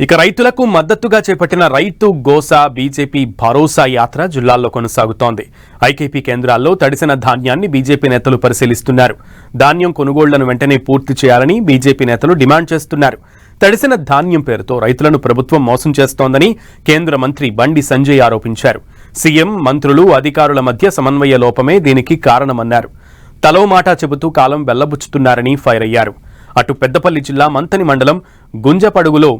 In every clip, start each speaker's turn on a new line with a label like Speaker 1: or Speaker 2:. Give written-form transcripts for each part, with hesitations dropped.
Speaker 1: ఇక రైతులకు మద్దతుగా చేపట్టిన రైతు గోసా బీజేపీ భరోసా యాత్ర జిల్లాల్లో కొనసాగుతోంది. ఐకేపీ కేంద్రాల్లో తడిసిన ధాన్యాన్ని బీజేపీ నేతలు పరిశీలిస్తున్నారు. ధాన్యం కొనుగోళ్లను వెంటనే పూర్తి చేయాలని బీజేపీ నేతలు డిమాండ్ చేస్తున్నారు. తడిసిన ధాన్యం పేరుతో రైతులను ప్రభుత్వం మోసం చేస్తోందని కేంద్ర మంత్రి బండి సంజయ్ ఆరోపించారు. సీఎం, మంత్రులు, అధికారుల మధ్య సమన్వయ లోపమే దీనికి కారణమన్నారు. తలో మాట చెబుతూ కాలం వెళ్లబుచ్చుతున్నారని ఫైర్ అయ్యారు. అటు పెద్దపల్లి జిల్లా మంతని మండలం గుంజపడుగులో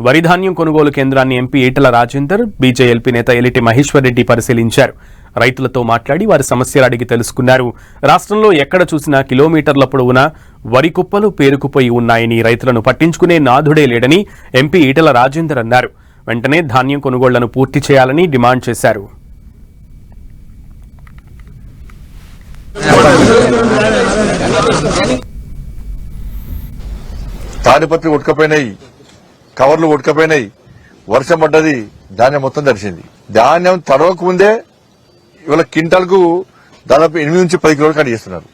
Speaker 1: వరిధాన్యం కొనుగోలు కేంద్రాన్ని ఎంపీ ఈటల రాజేందర్, బీజేఎల్పీ నేత ఎలిటి మహేశ్వర్ రెడ్డి పరిశీలించారు. రైతులతో మాట్లాడి వారి సమస్యలు అడిగి తెలుసుకున్నారు. రాష్ట్రంలో ఎక్కడ చూసినా కిలోమీటర్ల పొడవున వరి కుప్పలు పేరుకుపోయి ఉన్నాయని, రైతులను పట్టించుకునే నాథుడే లేడని ఎంపీ ఈటల రాజేందర్ అన్నారు. వెంటనే ధాన్యం కొనుగోళ్లను పూర్తి చేయాలని డిమాండ్ చేశారు.
Speaker 2: తాడిపత్రి ఉడకపోయినాయి, కవర్లు ఉడకపోయినాయి, వర్షం పడ్డది, ధాన్యం మొత్తం తడిసింది. ధాన్యం తడవక ముందే ఇవాళ క్వింటాల్కు దాదాపు 8 నుంచి 10 కిలోలు కట్ చేస్తున్నారు.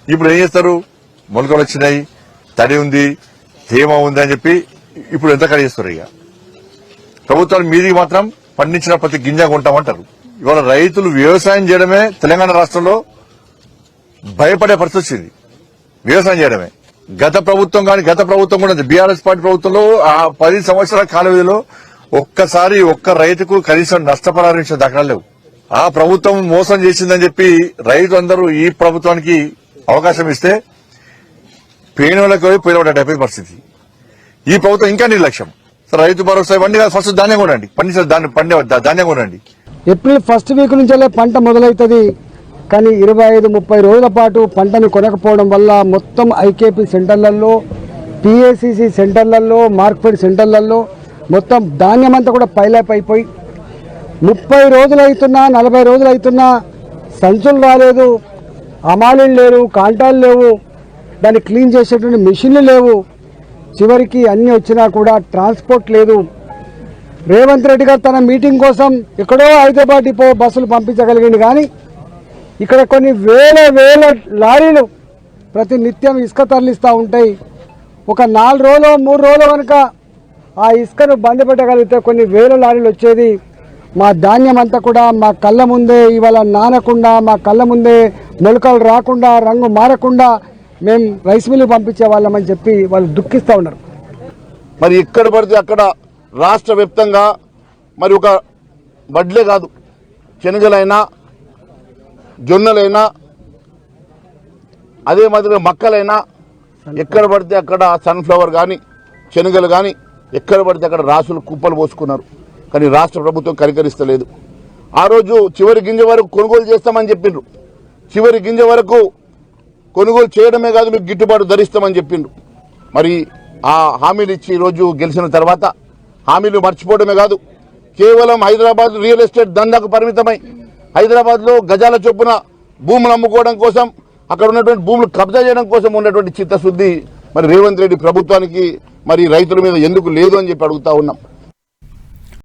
Speaker 2: ఇప్పుడు ఏం చేస్తారు? మొలకలు వచ్చినాయి, తడి ఉంది, తేమ ఉంది అని చెప్పి ఇప్పుడు ఎంత కట్ చేస్తారు? ఇక ప్రభుత్వాలు మీదికి మాత్రం పండించిన ప్రతి గింజ కొంటామంటారు. ఇవాళ రైతులు వ్యవసాయం చేయడమే తెలంగాణ రాష్ట్రంలో భయపడే పరిస్థితి వచ్చింది. వ్యవసాయం చేయడమే గత ప్రభుత్వం కూడా బీఆర్ఎస్ పార్టీ ప్రభుత్వంలో ఆ 10 సంవత్సరాల కాల వ్యవధిలో ఒక్కసారి ఒక్క రైతుకు కనీసం నష్టపరిహారం ఇచ్చిన దాఖలాలు లేవు. ఆ ప్రభుత్వం మోసం చేసిందని చెప్పి రైతులందరూ ఈ ప్రభుత్వానికి అవకాశం ఇస్తే పేనులకు పోయినటువంటి పరిస్థితి. ఈ ప్రభుత్వం ఇంకా నిర్లక్ష్యం. రైతు భరోసా ఇవన్నీ కాదు, ఫస్ట్ ధాన్యం కొనండి, పండించిన ధాన్యం కొనండి.
Speaker 3: ఏప్రిల్ ఫస్ట్ వీక్ నుంచే పంట మొదలవుతుంది. కానీ 25-30 రోజుల పాటు పంటను కొనకపోవడం వల్ల మొత్తం ఐకేపీ సెంటర్లలో, పిఏసిసి సెంటర్లలో, మార్కెట్ సెంటర్లలో మొత్తం ధాన్యం అంతా కూడా పైలాప్ అయిపోయి 30 రోజులు అవుతున్నా, 40 రోజులు అవుతున్నా సంచులు రాలేదు, అమాలీలు లేరు, కాంటాలు లేవు, దాన్ని క్లీన్ చేసేటువంటి మిషన్లు లేవు. చివరికి అన్నీ వచ్చినా కూడా ట్రాన్స్పోర్ట్ లేదు. రేవంత్ రెడ్డి గారు తన మీటింగ్ కోసం ఎక్కడో హైదరాబాద్ డిపో బస్సులు పంపించగలిగింది. కానీ ఇక్కడ కొన్ని వేల లారీలు ప్రతి నిత్యం ఇసుక తరలిస్తూ ఉంటాయి. ఒక 4 రోజులు 3 రోజులు కనుక ఆ ఇసుకను బంద్ పెట్టగలిగితే కొన్ని వేల లారీలు వచ్చేది. మా ధాన్యం అంతా కూడా మా కళ్ళ ముందే ఇవాళ నానకుండా, మా కళ్ళ ముందే మొలకలు రాకుండా, రంగు మారకుండా మేము రైస్ మిల్లు పంపించే వాళ్ళమని చెప్పి వాళ్ళు దుఃఖిస్తూ ఉన్నారు.
Speaker 4: మరి ఎక్కడ పడితే అక్కడ రాష్ట్ర వ్యాప్తంగా మరి ఒక వడ్లే కాదు, శనగలైనా, జొన్నలైనా, అదే మాదిరిగా మక్కలైనా, ఎక్కడ పడితే అక్కడ సన్ఫ్లవర్ కానీ, శనగలు కానీ ఎక్కడ పడితే అక్కడ రాసులు కుప్పలు పోసుకున్నారు. కానీ రాష్ట్ర ప్రభుత్వం కనికరిస్తలేదు. ఆ రోజు చివరి గింజ వరకు కొనుగోలు చేస్తామని చెప్పిండ్రు. చివరి గింజ వరకు కొనుగోలు చేయడమే కాదు, మీకు గిట్టుబాటు ధరిస్తామని చెప్పిండ్రు. మరి ఆ హామీలు ఇచ్చి ఈరోజు గెలిచిన తర్వాత హామీలు మర్చిపోవడమే కాదు, కేవలం హైదరాబాద్ రియల్ ఎస్టేట్ దందాకు పరిమితమై హైదరాబాద్లో గజాల చొప్పున భూములు అమ్ముకోవడం కోసం, అక్కడ ఉన్నటువంటి భూములు కబ్జా చేయడం కోసం ఉన్నటువంటి చిత్తశుద్ధి మరి రేవంత్ రెడ్డి ప్రభుత్వానికి మరి రైతుల మీద ఎందుకు లేదు అని చెప్పి అడుగుతా ఉన్నాం.